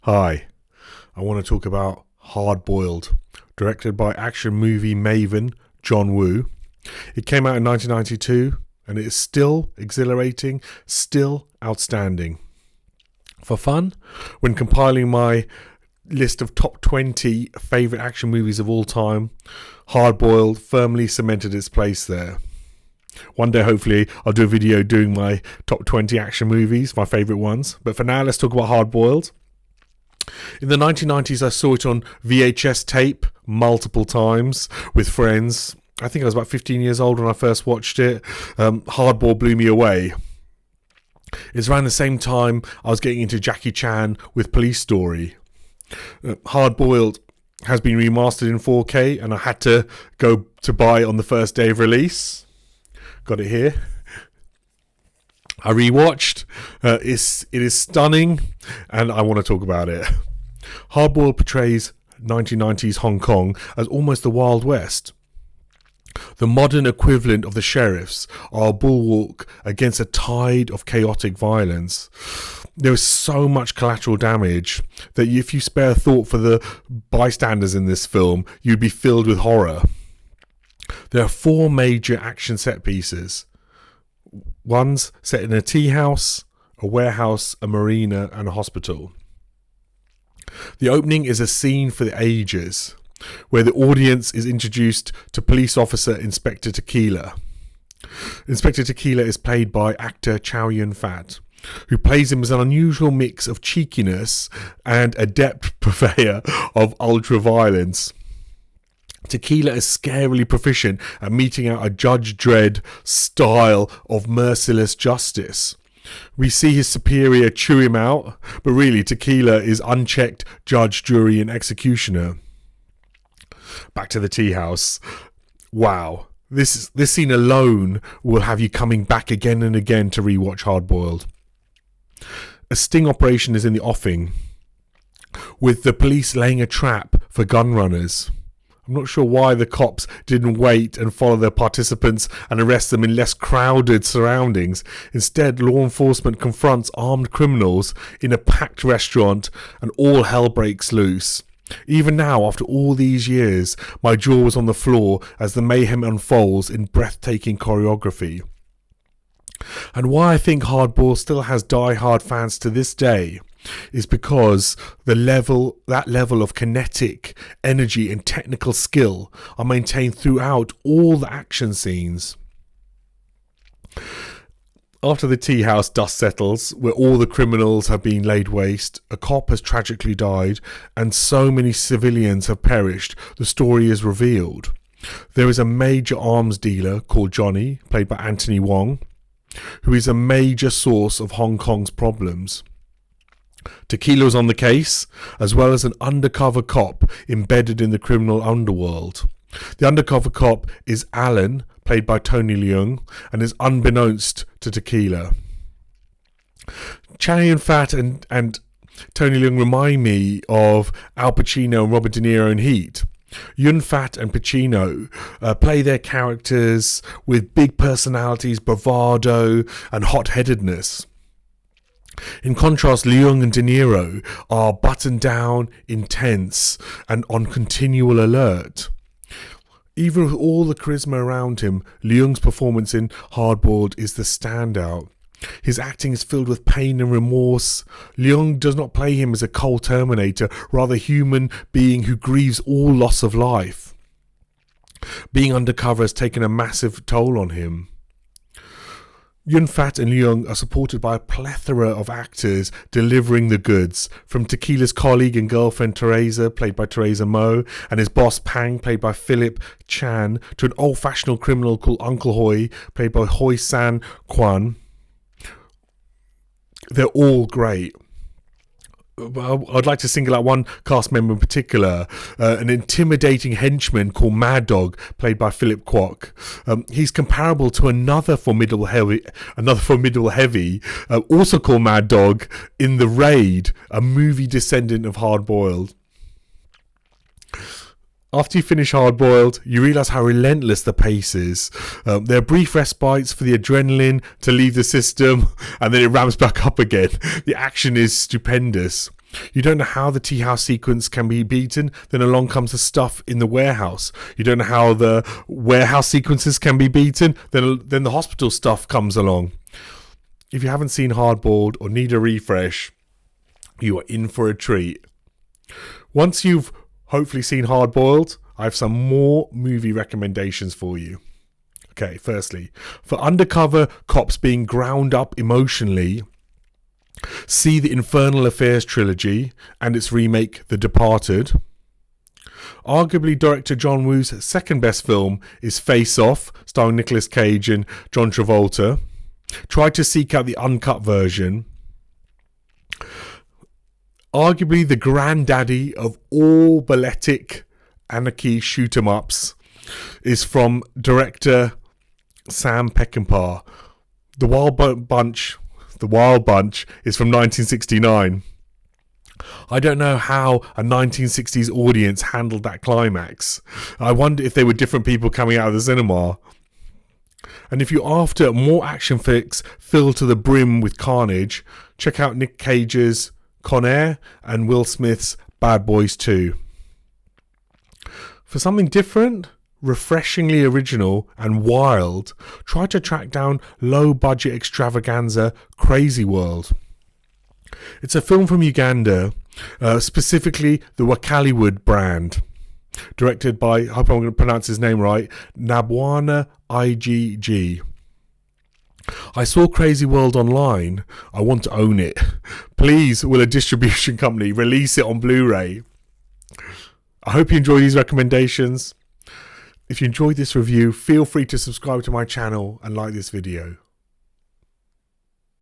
Hi, I want to talk about Hard Boiled, directed by action movie maven John Woo. It came out in 1992 and it is still exhilarating, still outstanding. For fun, when compiling my list of top 20 favourite action movies of all time, Hard Boiled firmly cemented its place there. One day, hopefully, I'll do a video doing my top 20 action movies, my favourite ones. But for now, let's talk about Hard Boiled. In the 1990s, I saw it on VHS tape multiple times with friends. I think I was about 15 years old when I first watched it. Hardball blew me away. It's around the same time I was getting into Jackie Chan with Police Story. Hard Boiled has been remastered in 4K and I had to go to buy it on the first day of release. Got it here. I rewatched. It is stunning and I want to talk about it. Hard Boiled portrays 1990s Hong Kong as almost the Wild West. The modern equivalent of the sheriffs are a bulwark against a tide of chaotic violence. There is so much collateral damage that if you spare a thought for the bystanders in this film, you'd be filled with horror. There are 4 major action set pieces. One's set in a tea house, a warehouse, a marina, and a hospital. The opening is a scene for the ages, where the audience is introduced to police officer Inspector Tequila. Inspector Tequila is played by actor Chow Yun-fat, who plays him as an unusual mix of cheekiness and adept purveyor of ultra-violence. Tequila is scarily proficient at meting out a Judge Dredd style of merciless justice. We see his superior chew him out, but really Tequila is unchecked judge, jury and executioner. Back to the tea house. Wow. This scene alone will have you coming back again and again to rewatch Hard Boiled. A sting operation is in the offing, with the police laying a trap for gun runners. I'm not sure why the cops didn't wait and follow their participants and arrest them in less crowded surroundings. Instead, law enforcement confronts armed criminals in a packed restaurant and all hell breaks loose. Even now, after all these years, my jaw was on the floor as the mayhem unfolds in breathtaking choreography. And why I think Hard Boiled still has die-hard fans to this day is because that level of kinetic energy and technical skill are maintained throughout all the action scenes. After the tea house dust settles, where all the criminals have been laid waste, a cop has tragically died, and so many civilians have perished, the story is revealed. There is a major arms dealer called Johnny, played by Anthony Wong, who is a major source of Hong Kong's problems. Tequila is on the case, as well as an undercover cop embedded in the criminal underworld. The undercover cop is Alan, played by Tony Leung, and is unbeknownst to Tequila. Chow Yun-fat and Tony Leung remind me of Al Pacino and Robert De Niro in Heat. Yun-fat and Pacino play their characters with big personalities, bravado, and hot-headedness. In contrast, Leung and De Niro are buttoned down, intense, and on continual alert. Even with all the charisma around him, Leung's performance in Hard Boiled is the standout. His acting is filled with pain and remorse. Leung does not play him as a cold Terminator, rather a human being who grieves all loss of life. Being undercover has taken a massive toll on him. Yun-fat and Leung are supported by a plethora of actors delivering the goods, from Tequila's colleague and girlfriend Teresa, played by Teresa Mo, and his boss Pang, played by Philip Chan, to an old-fashioned criminal called Uncle Hoi, played by Hoi San Kwan. They're all great. I'd like to single out one cast member in particular, an intimidating henchman called Mad Dog, played by Philip Kwok. He's comparable to another formidable heavy, also called Mad Dog, in The Raid, a movie descendant of Hard Boiled. After you finish Hard Boiled, you realise how relentless the pace is. There are brief respites for the adrenaline to leave the system, and then it ramps back up again. The action is stupendous. You don't know how the tea house sequence can be beaten, then along comes the stuff in the warehouse. You don't know how the warehouse sequences can be beaten, then the hospital stuff comes along. If you haven't seen Hardboiled or need a refresh, you are in for a treat. Once you've hopefully seen Hardboiled, I have some more movie recommendations for you. Okay, firstly, for undercover cops being ground up emotionally, see the Infernal Affairs trilogy and its remake, The Departed. Arguably director John Woo's second best film is Face Off, starring Nicolas Cage and John Travolta. Try to seek out the uncut version. Arguably the granddaddy of all balletic anarchy shoot-em-ups is from director Sam Peckinpah. The Wild Bunch is from 1969. I don't know how a 1960s audience handled that climax. I wonder if they were different people coming out of the cinema. And if you're after more action flicks filled to the brim with carnage, check out Nick Cage's Con Air and Will Smith's Bad Boys 2. For something different, refreshingly original and wild, try to track down low-budget extravaganza Crazy World. It's a film from Uganda, specifically the Wakaliwood brand, directed by, I hope I'm going to pronounce his name right, Nabwana IGG. I saw Crazy World online. I want to own it. Please, will a distribution company release it on Blu-ray? I hope you enjoy these recommendations. If you enjoyed this review, feel free to subscribe to my channel and like this video.